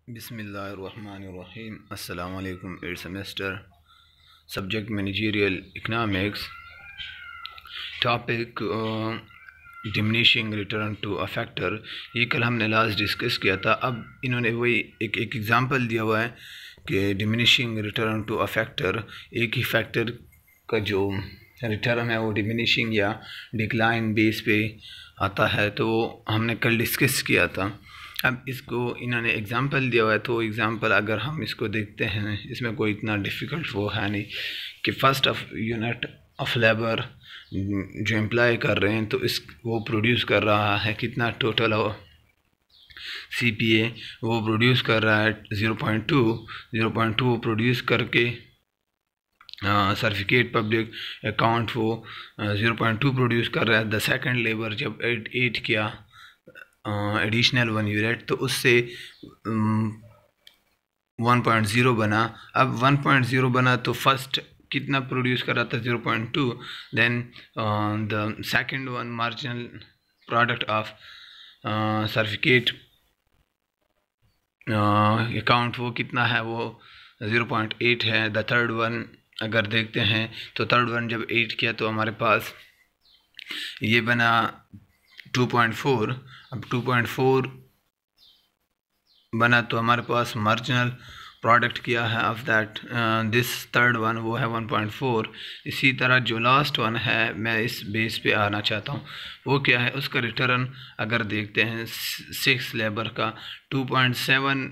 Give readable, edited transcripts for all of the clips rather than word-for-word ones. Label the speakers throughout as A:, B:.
A: बिस्मिल्लाहिर्रहमानिर्रहीम। अस्सलाम वालेकुम। 8th semester, subject managerial economics, topic diminishing return to a factor. ये कल हमने लास्ट डिस्कस किया था। अब इन्होंने वही एक एग्ज़ाम्पल दिया हुआ है कि diminishing return to a factor, एक ही फैक्टर का जो रिटर्न है वो डिमिनिशिंग या डिक्लाइन बेस पे आता है, तो हमने कल डिस्कस किया था। अब इसको इन्होंने एग्ज़ाम्पल दिया हुआ है, तो एग्ज़ाम्पल अगर हम इसको देखते हैं, इसमें कोई इतना डिफ़िकल्ट वो है नहीं कि first of unit of labour जो एम्प्लॉय कर रहे हैं, तो इस वो प्रोड्यूस कर रहा है कितना टोटल हो CPA वो प्रोड्यूस कर रहा है 0.2 प्रोड्यूस करके सर्टिफिकेट पब्लिक अकाउंट वो 0.2 प्रोड्यूस कर रहा है। द सेकंड लेबर जब एड किया एडिशनल 1 यूनिट, तो उससे 1.0 बना। अब 1.0 बना तो फर्स्ट कितना प्रोड्यूस कर रहा था 0.2, then the second one marginal product of certificate account वो कितना है, वो 0.8 है। द थर्ड वन अगर देखते हैं तो थर्ड वन जब 8 किया तो हमारे पास ये बना 2.4। अब 2.4 बना तो हमारे पास मार्जिनल प्रोडक्ट किया है of that this third one वो है 1.4। इसी तरह जो लास्ट वन है, मैं इस बेस पे आना चाहता हूँ, वो क्या है, उसका रिटर्न अगर देखते हैं 6 लेबर का 2.7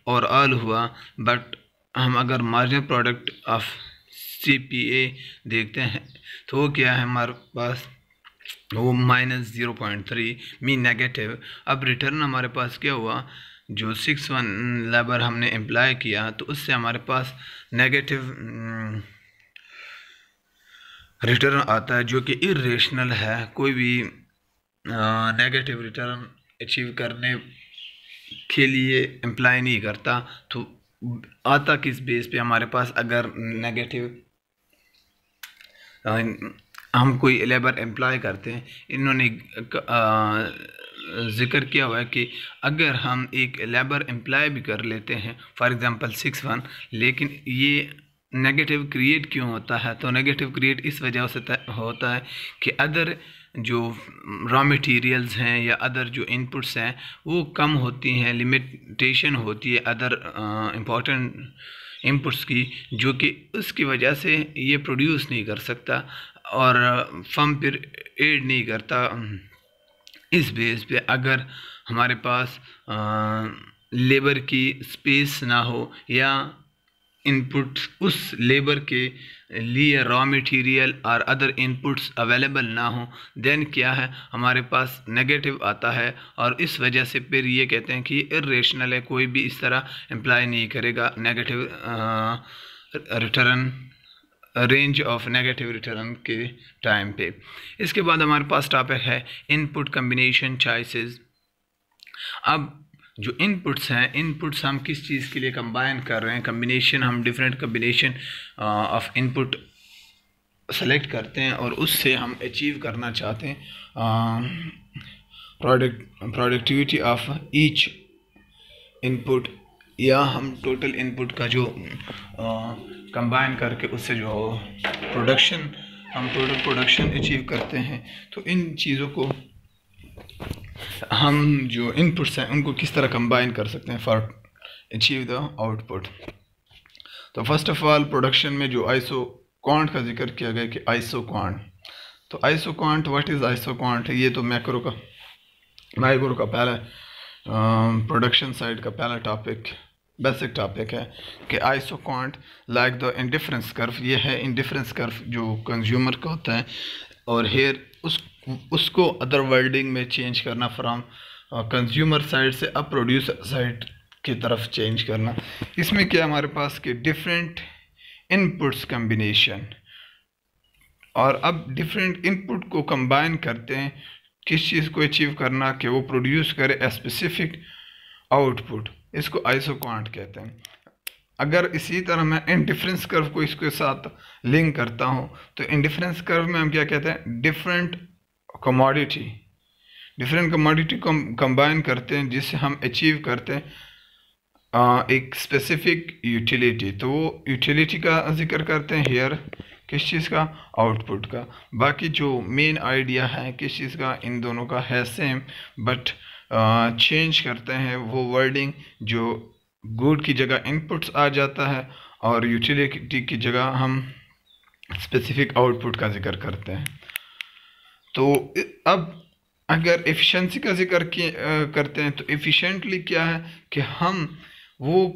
A: और ऑल हुआ। बट हम अगर मार्जिनल प्रोडक्ट ऑफ CPA देखते हैं तो वो क्या है, हमारे पास वो -0.3 मीन नेगेटिव। अब रिटर्न हमारे पास क्या हुआ, जो 6 लेबर हमने एम्प्लॉय किया तो उससे हमारे पास नेगेटिव रिटर्न आता है, जो कि इरेशनल है। कोई भी नेगेटिव रिटर्न अचीव करने के लिए एम्प्लॉय नहीं करता। तो आता किस बेस पे हमारे पास, अगर नेगेटिव हम कोई लेबर एम्प्लॉय करते हैं, इन्होंने ज़िक्र किया हुआ है कि अगर हम एक लेबर एम्प्लॉय भी कर लेते हैं, फॉर एग्ज़ाम्पल 6 लेकिन ये नेगेटिव क्रिएट क्यों होता है, तो नेगेटिव क्रिएट इस वजह से होता है कि अदर जो रॉ मटेरियल्स हैं या अदर जो इनपुट्स हैं वो कम होती हैं, लिमिटेशन होती है अदर इम्पोर्टेंट इनपुट्स की, जो कि उसकी वजह से ये प्रोड्यूस नहीं कर सकता और फर्म फिर एड नहीं करता। इस बेस पे अगर हमारे पास लेबर की स्पेस ना हो या इनपुट उस लेबर के लिए रॉ मटेरियल और अदर इनपुट्स अवेलेबल ना हो, देन क्या है, हमारे पास नेगेटिव आता है। और इस वजह से फिर ये कहते हैं कि इरेशनल है, कोई भी इस तरह एम्प्लॉय नहीं करेगा negative return, range of negative return के टाइम पे। इसके बाद हमारे पास टॉपिक है इनपुट कम्बिनेशन चॉइसेस। अब जो इनपुट्स हैं, इनपुट्स हम किस चीज़ के लिए कंबाइन कर रहे हैं, कम्बिनेशन, हम different combination of input select करते हैं और उससे हम अचीव करना चाहते हैं प्रोडक्टिविटी ऑफ ईच इनपुट, या हम टोटल इनपुट का जो कंबाइन करके उससे जो प्रोडक्शन, हम टोटल प्रोडक्शन अचीव करते हैं। तो इन चीज़ों को हम जो इनपुट्स हैं उनको किस तरह कंबाइन कर सकते हैं फॉर अचीव द आउटपुट। तो फर्स्ट ऑफ ऑल प्रोडक्शन में जो आइसो क्वांट का जिक्र किया गया कि आइसो क्वांट, तो iso quant, what is iso quant, ये तो माइक्रो का पहला प्रोडक्शन साइड का पहला टॉपिक, बेसिक टॉपिक है कि iso quant like the indifference curve, ये है इंडिफरेंस कर्व जो कंज्यूमर का होता है, और हेयर उसको अदर वर्डिंग में चेंज करना फ्रॉम कंज्यूमर साइड से अब प्रोड्यूसर साइड की तरफ चेंज करना। इसमें क्या हमारे पास कि डिफरेंट इनपुट्स कम्बिनेशन, और अब डिफरेंट इनपुट को कंबाइन करते हैं किस चीज़ को अचीव करना, कि वो प्रोड्यूस करे ए स्पेसिफिक आउटपुट, इसको आइसो क्वांट कहते हैं। अगर इसी तरह मैं इंडिफरेंस कर्व को इसके साथ लिंक करता हूँ, तो इंडिफरेंस कर्व में हम क्या कहते हैं, डिफरेंट कमोडिटी को कंबाइन करते हैं, जिससे हम अचीव करते हैं एक स्पेसिफिक यूटिलिटी, तो वो यूटिलिटी का जिक्र करते हैं हेयर, किस चीज़ का, आउटपुट का। बाकी जो मेन आइडिया है किस चीज़ का, इन दोनों का है सेम, बट चेंज करते हैं वो वर्डिंग, जो गुड की जगह इनपुट्स आ जाता है और यूटिलिटी की जगह हम स्पेसिफिक आउटपुट का जिक्र करते हैं। तो अब अगर एफिशिएंसी का जिक्र करते हैं तो एफिशिएंटली क्या है कि हम वो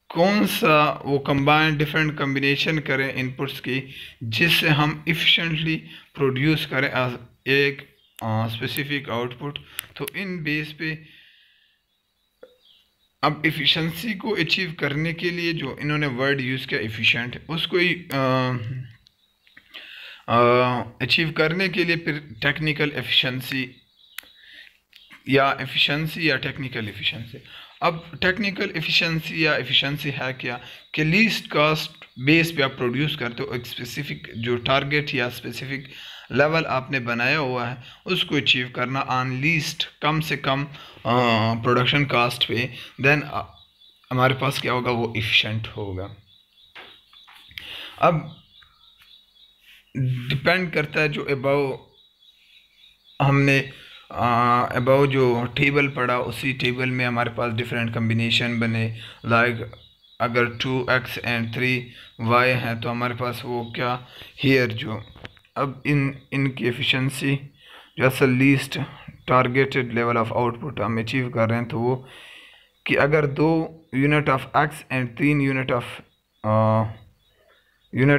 A: कौन सा वो कंबाइन डिफरेंट कम्बिनेशन करें इनपुट्स की, जिससे हम इफ़िशेंटली प्रोड्यूस करें एक स्पेसिफिक आउटपुट। तो इन बेस पे अब एफिशिएंसी को अचीव करने के लिए जो इन्होंने वर्ड यूज़ किया एफिशिएंट, उसको ही अचीव करने के लिए फिर टेक्निकल एफिशिएंसी या टेक्निकल एफिशिएंसी। अब टेक्निकल एफिशिएंसी या एफिशिएंसी है क्या कि लीस्ट कॉस्ट बेस पे आप प्रोड्यूस करते हो, एक स्पेसिफिक जो टारगेट या स्पेसिफिक लेवल आपने बनाया हुआ है उसको अचीव करना ऑन लीस्ट, कम से कम प्रोडक्शन कॉस्ट पे, देन हमारे पास क्या होगा, वो एफिशिएंट होगा। अब डिपेंड करता है जो अबव हमने अबव जो टेबल पढ़ा, उसी टेबल में हमारे पास डिफरेंट कम्बिनेशन बने, लाइक अगर 2x एंड 3y है तो हमारे पास वो क्या हेयर जो, अब इनकी एफिशिएंसी जो असल least targeted level of output हम अचीव कर रहे हैं, तो वो कि अगर 2 unit of x and 3 unit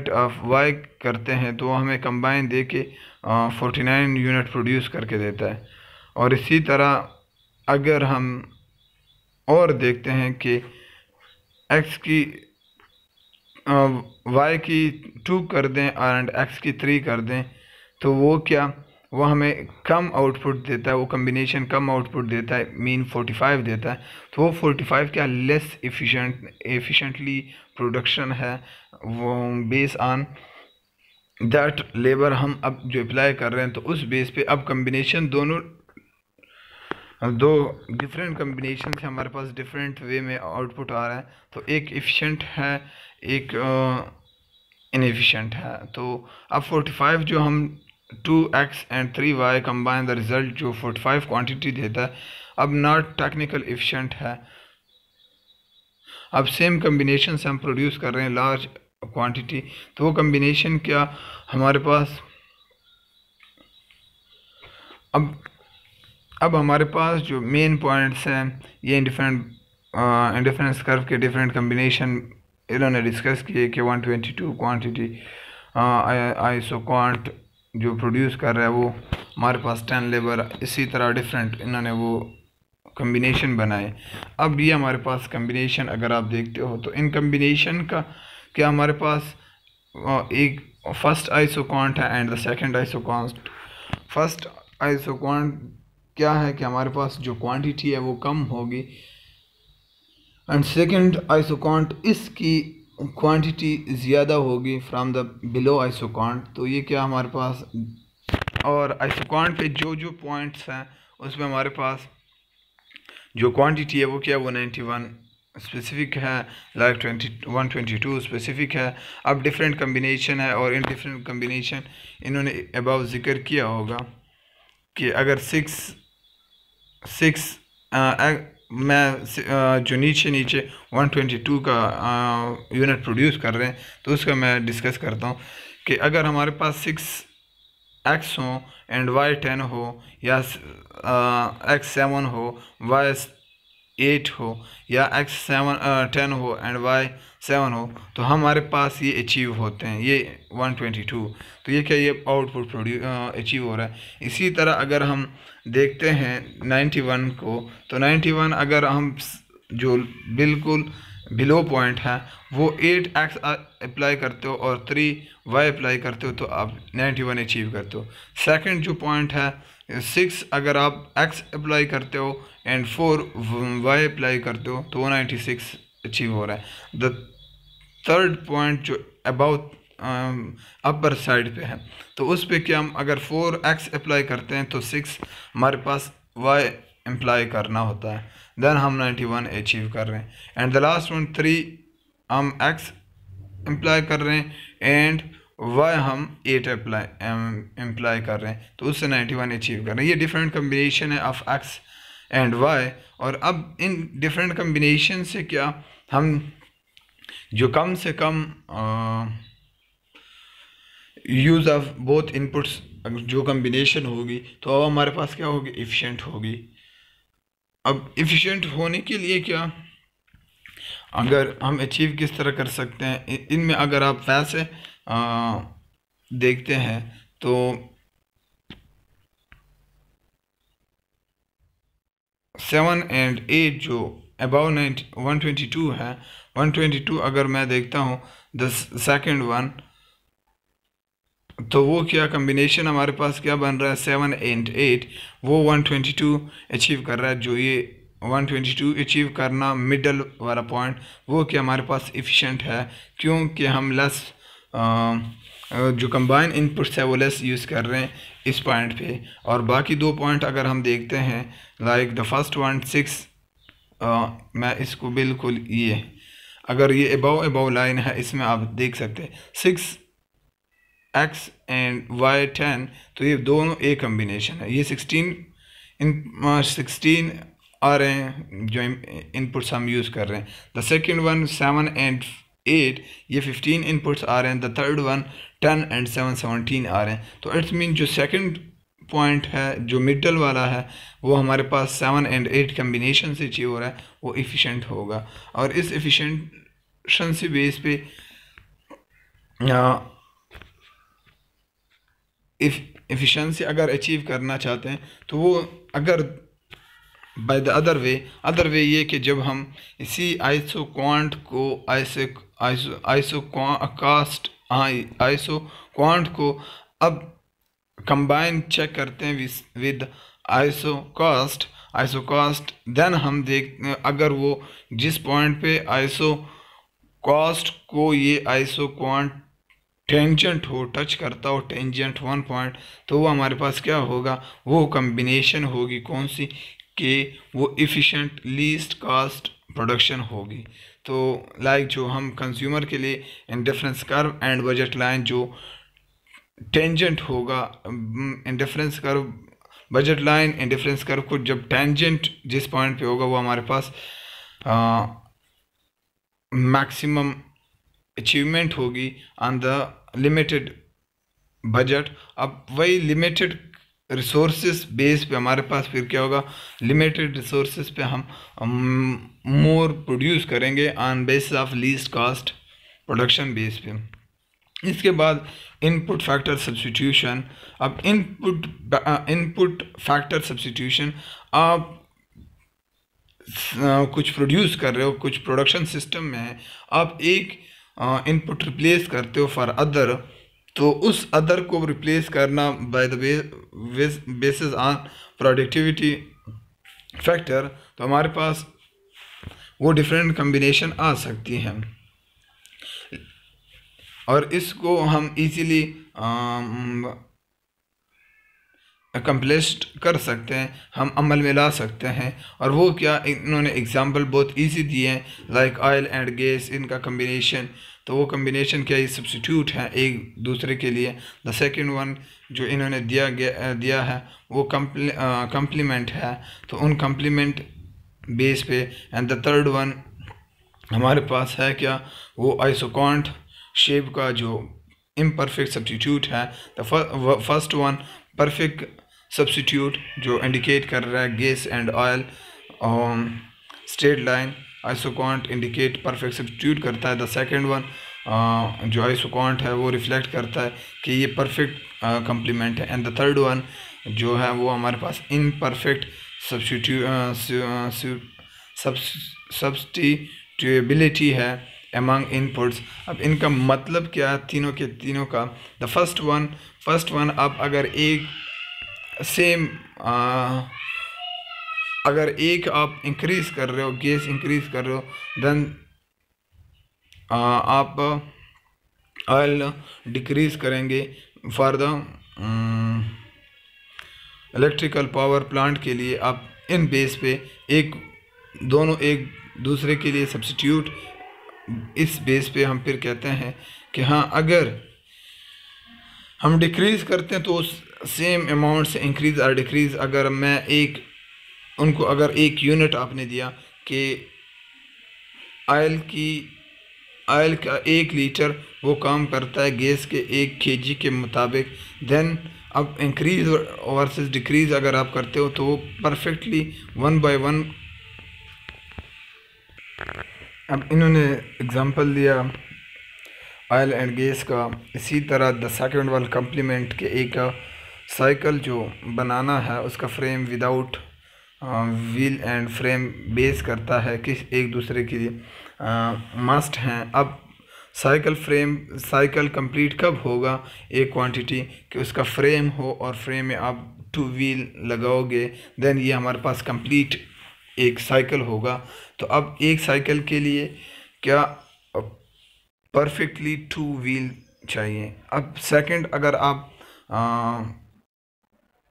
A: of y करते हैं तो हमें कंबाइन दे के 49 यूनिट प्रोड्यूस करके देता है। और इसी तरह अगर हम और देखते हैं कि x की y की 2 कर दें एंड x की 3 कर दें, तो वो क्या, वो हमें कम आउटपुट देता है, वो कम्बिनेशन कम आउटपुट देता है, मीन 45 देता है। तो वो 45 क्या लेस एफिशिएंटली प्रोडक्शन है, वो बेस ऑन दैट लेबर हम अब जो अप्लाई कर रहे हैं, तो उस बेस पे अब कम्बिनेशन दो डिफरेंट कम्बिनेशन से हमारे पास डिफरेंट वे में आउटपुट आ रहा है, तो एक एफिशिएंट है, एक इनएफिशिएंट है। तो अब 45 जो हम 2x and 3y combine the result जो 45 क्वांटिटी देता है, अब नॉट टेक्निकल एफिशिएंट है। अब सेम कम्बिनेशन से हम प्रोड्यूस कर रहे हैं लार्ज क्वांटिटी, तो वो कम्बिनेशन क्या हमारे पास, अब हमारे पास जो मेन पॉइंट्स हैं ये इंडिफरेंस कर्व के डिफरेंट कम्बिनेशन इन्होंने डिस्कस किए कि 122 क्वांटिटी आइसो क्वांट जो प्रोड्यूस कर रहा है वो हमारे पास 10 लेबर, इसी तरह डिफरेंट इन्होंने वो कम्बिनेशन बनाए। अब ये हमारे पास कम्बिनेशन अगर आप देखते हो तो इन कम्बिनेशन का क्या हमारे पास एक फर्स्ट आइसो क्वांट है and the second iso quant. First iso quant क्या है कि हमारे पास जो क्वांटिटी है वो कम होगी एंड सेकंड आइसो क्वांट इसकी क्वांटिटी ज़्यादा होगी from the below iso quant. तो ये क्या हमारे पास, और आइसो क्वांट पे जो पॉइंट्स हैं उसमें हमारे पास जो क्वांटिटी है वो क्या, वो 91 स्पेसिफिक है, लाइक 122 स्पेसिफिक है। अब डिफरेंट कम्बिनेशन है और इन डिफरेंट कम्बिनेशन इन्होंने अबाव जिक्र किया होगा कि अगर 6 मैं जो नीचे 122 का यूनिट प्रोड्यूस कर रहे हैं, तो उसका मैं डिस्कस करता हूँ कि अगर हमारे पास 6x हो एंड y 10 हो, या x 7 हो y 8 हो, या x 10 हो एंड y 7 हो, तो हमारे पास ये अचीव होते हैं ये 122। तो ये क्या, ये आउटपुट अचीव हो रहा है। इसी तरह अगर हम देखते हैं 91 को, तो 91 अगर हम जो बिल्कुल बिलो पॉइंट है वो 8x अप्लाई करते हो और 3y अप्लाई करते हो तो आप 91 अचीव करते हो। सेकंड जो पॉइंट है 6 अगर आप x अप्लाई करते हो एंड 4y अप्लाई करते हो तो 196 अचीव हो रहा है। द थर्ड पॉइंट जो अबाउट अपर साइड पे है, तो उस पे क्या हम अगर 4x अप्लाई करते हैं तो 6 हमारे पास y इम्प्लाई करना होता है, देन हम 91 अचीव कर रहे हैं। एंड द लास्ट वन 3 हम x इम्प्लाई कर रहे हैं एंड y हम 8 इम्प्लाई कर रहे हैं, तो उससे 91 अचीव कर रहे हैं। ये डिफरेंट कम्बिनेशन है ऑफ x एंड y। और अब इन डिफरेंट कम्बिनेशन से क्या हम जो कम से कम यूज़ ऑफ बोथ इनपुट्स जो कम्बिनेशन होगी तो अब हमारे पास क्या होगी, एफिशिएंट होगी। अब एफिशिएंट होने के लिए क्या अगर हम अचीव किस तरह कर सकते हैं, इनमें अगर आप वैसे देखते हैं तो 7 एंड 8 जो अबाउ 122 है, 122 अगर मैं देखता हूँ द सेकेंड वन, तो वो क्या कम्बिनेशन हमारे पास क्या बन रहा है, 7 एंड 8 वो 122 अचीव कर रहा है। जो ये 122 अचीव करना मिडल वाला पॉइंट वो क्या हमारे पास एफिशिएंट है, क्योंकि हम लेस जो कंबाइन इनपुट्स है वो लेस यूज़ कर रहे हैं इस पॉइंट पे। और बाकी दो पॉइंट अगर हम देखते हैं लाइक द फर्स्ट वन 6, मैं इसको बिल्कुल ये अगर ये अबाव लाइन है इसमें आप देख सकते हैं 6x एंड y 10, तो ये दोनों एक कम्बिनेशन है। ये 16 आ रहे हैं जो इनपुट्स हम यूज़ कर रहे हैं। द सेकेंड वन 7 एंड 8 ये 15 इनपुट्स आ रहे हैं। द थर्ड वन 10 एंड 7 17 आ रहे हैं। तो इट्स मीन जो सेकंड पॉइंट है जो मिडल वाला है वो हमारे पास 7 एंड 8 कम्बिनेशन से अचीव हो रहा है, वो एफिशिएंट होगा। और इस एफिशिएंसी बेस पे एफिशिएंसी अगर अचीव करना चाहते हैं तो वो अगर बाय द अदर वे ये कि जब हम इसी आइसो क्वांट को आइसो क्वांट को अब कंबाइन चेक करते हैं विद आइसो कास्ट, देन हम देख अगर वो जिस पॉइंट पे आइसो कास्ट को ये आइसो क्वांट टेंजेंट हो, टच करता हो टेंजेंट 1 पॉइंट, तो वो हमारे पास क्या होगा, वो कम्बिनेशन होगी कौन सी कि वो एफिशिएंट लीस्ट कास्ट प्रोडक्शन होगी। तो लाइक जो हम कंज्यूमर के लिए indifference curve and budget line जो टेंजेंट होगा, indifference curve budget line indifference curve को जब टेंजेंट जिस पॉइंट पे होगा वो हमारे पास मैक्सिमम अचीवमेंट होगी ऑन द लिमिटेड बजट। अब वही लिमिटेड रिसोर्सेज बेस पे हमारे पास फिर क्या होगा, लिमिटेड रिसोर्सेज पे हम मोर प्रोड्यूस करेंगे on basis of least cost production base पे। इसके बाद इनपुट फैक्टर सब्स्टिट्यूशन। अब इनपुट फैक्टर सब्स्टिट्यूशन, आप कुछ प्रोड्यूस कर रहे हो, कुछ प्रोडक्शन सिस्टम में है, आप एक इनपुट रिप्लेस करते हो फॉर अदर, तो उस अदर को रिप्लेस करना by the basis on productivity factor, तो हमारे पास वो डिफरेंट कम्बिनेशन आ सकती हैं और इसको हम इजीली अकम्प्लिश्ड कर सकते हैं, हम अमल में ला सकते हैं। और वो क्या, इन्होंने एग्जांपल बहुत इजी दिए हैं लाइक ऑयल एंड गैस, इनका कम्बिनेशन, तो वो कम्बिनेशन क्या ये सब्स्टिट्यूट है एक दूसरे के लिए। द सेकंड वन जो इन्होंने दिया है वो कम्प्लीमेंट है, तो उन कम्प्लीमेंट बेस पे। एंड द थर्ड वन हमारे पास है क्या, वो आइसोकॉन्ट शेप का जो इम्परफेक्ट सब्स्टिट्यूट है। The first one perfect substitute जो इंडिकेट कर रहा है gas and oil, straight line isoquant indicate perfect substitute करता है। द सेकंड वन जो आइसोकॉन्ट है वो रिफ्लेक्ट करता है कि ये परफेक्ट कम्प्लीमेंट है। एंड द थर्ड वन जो है वो हमारे पास इनपरफेक्ट सब्स्टिट्यूएबिलिटी है एमंग इनपुट्स। अब इनका मतलब क्या है तीनों के तीनों का। द फर्स्ट वन अब अगर एक सेम अगर एक आप इंक्रीज़ कर रहे हो, गैस इंक्रीज़ कर रहे हो, देन आप ऑयल डिक्रीज़ करेंगे for the electrical power plant के लिए आप इन बेस पे एक दोनों एक दूसरे के लिए सब्स्टिट्यूट, इस बेस पे हम फिर कहते हैं कि हाँ अगर हम डिक्रीज़ करते हैं तो सेम अमाउंट से इंक्रीज़ और डिक्रीज़, अगर मैं एक उनको अगर एक यूनिट आपने दिया कि आयल का 1 लीटर वो काम करता है गैस के 1 kg के मुताबिक, देन अब इंक्रीज़ वर्सेस डिक्रीज़ अगर आप करते हो तो वो परफेक्टली 1 by 1। अब इन्होंने एग्ज़ाम्पल दिया ऑयल एंड गैस का। इसी तरह द सेकंड वाला कम्प्लीमेंट के एक साइकिल जो बनाना है उसका frame without wheel and frame base करता है कि एक दूसरे के लिए मस्ट हैं। अब साइकिल कंप्लीट कब होगा, एक क्वांटिटी कि उसका फ्रेम हो और फ्रेम में आप 2 व्हील लगाओगे, देन ये हमारे पास कंप्लीट एक साइकिल होगा। तो अब एक साइकिल के लिए क्या परफेक्टली 2 व्हील चाहिए। अब सेकंड अगर आप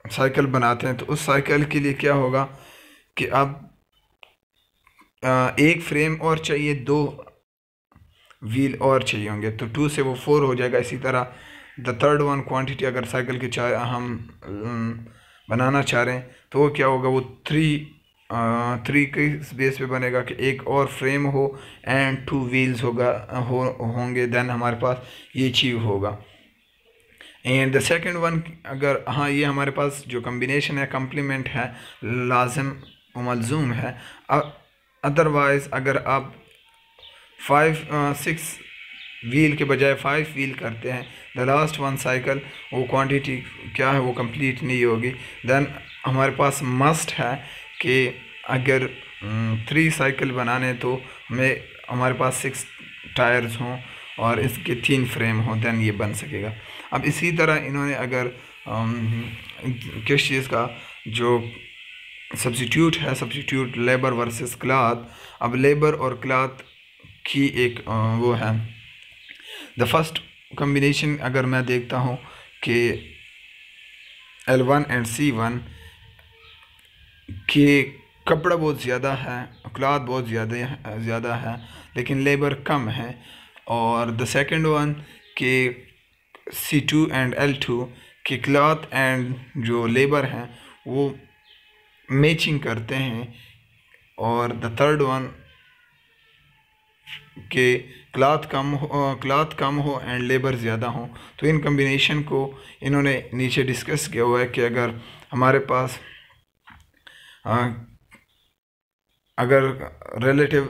A: साइकिल बनाते हैं तो उस साइकिल के लिए क्या होगा कि अब एक फ्रेम और चाहिए, 2 व्हील और चाहिए होंगे, तो 2 से वो 4 हो जाएगा। इसी तरह द थर्ड वन क्वांटिटी अगर साइकिल की हम बनाना चाह रहे हैं तो वो क्या होगा, वो 3 के बेस पे बनेगा कि एक और फ्रेम हो एंड 2 व्हील्स होंगे, देन हमारे पास ये चीज़ होगा। एंड द सेकंड वन अगर हाँ ये हमारे पास जो कम्बिनेशन है कम्प्लीमेंट है, लाजिम मलजूम है। अदरवाइज़ अगर आप 6 व्हील के बजाय 5 व्हील करते हैं, द लास्ट वन साइकिल वो क्वांटिटी क्या है वो कंप्लीट नहीं होगी। देन हमारे पास मस्ट है कि अगर 3 साइकिल बनाने तो हमारे पास 6 टायर्स हों और इसके 3 फ्रेम हों, देन ये बन सकेगा। अब इसी तरह इन्होंने अगर किस चीज़ का जो सब्स्टिट्यूट है, सब्स्टिट्यूट लेबर वर्सेस क्लॉथ। अब लेबर और क्लॉथ की एक वो है द फर्स्ट कम्बिनेशन। अगर मैं देखता हूँ कि L1 एंड C1 कि कपड़ा बहुत ज़्यादा है, क्लॉथ बहुत ज़्यादा है लेकिन लेबर कम है, और द सेकंड वन के C2 एंड L2 के क्लॉथ एंड जो लेबर हैं वो मैचिंग करते हैं, और द थर्ड वन के क्लॉथ कम हो एंड लेबर ज़्यादा हो। तो इन कम्बिनेशन को इन्होंने नीचे डिस्कस किया हुआ है कि अगर हमारे पास अगर रिलेटिव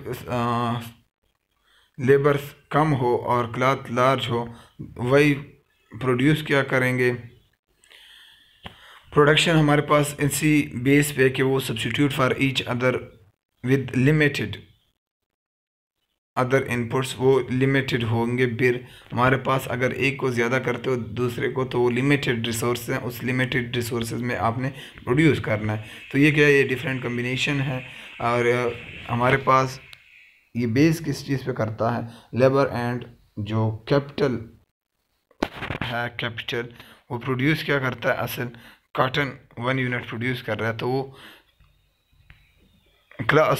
A: लेबर कम हो और क्लॉथ लार्ज हो, वही प्रोड्यूस क्या करेंगे, प्रोडक्शन हमारे पास इसी बेस पे कि वो substitute for each other with limited other inputs, वो लिमिटेड होंगे। फिर हमारे पास अगर एक को ज़्यादा करते हो दूसरे को तो वो लिमिटेड रिसोर्स हैं, उस लिमिटेड रिसोर्सेज में आपने प्रोड्यूस करना है। तो ये क्या है, ये डिफरेंट कम्बिनेशन है। और हमारे पास ये बेस किस चीज़ पे करता है, लेबर एंड जो कैपिटल है, कैपिटल वो प्रोड्यूस क्या करता है, असल कॉटन 1 यूनिट प्रोड्यूस कर रहा है तो वो क्लॉथ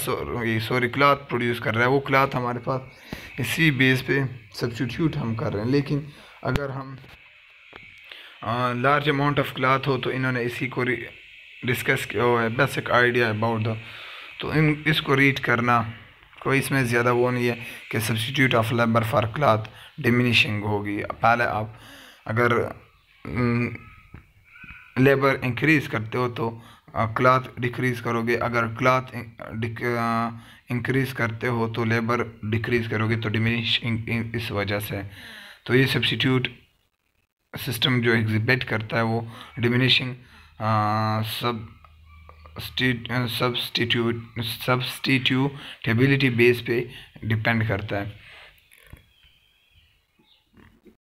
A: प्रोड्यूस कर रहा है, वो क्लॉथ हमारे पास इसी बेस पे सब्स्टिट्यूट हम कर रहे हैं। लेकिन अगर हम लार्ज अमाउंट ऑफ क्लॉथ हो तो इन्होंने इसी को डिस्कस किया हुआ है, बेसिक आइडिया अबाउट द। तो इसको रीड करना कोई इसमें ज़्यादा वो नहीं है कि substitute of labour for cloth diminishing होगी। पहले आप अगर लेबर इंक्रीज़ करते हो तो क्लॉथ डिक्रीज़ करोगे, अगर क्लॉथ इंक्रीज़ करते हो तो लेबर डिक्रीज़ करोगे, तो डिमिनिशिंग इस वजह से। तो ये सब्स्टिट्यूट सिस्टम जो एग्जिबिट करता है वो डिमिनिशिंग सब्स्टिट्यूटेबिलिटी बेस पे डिपेंड करता है।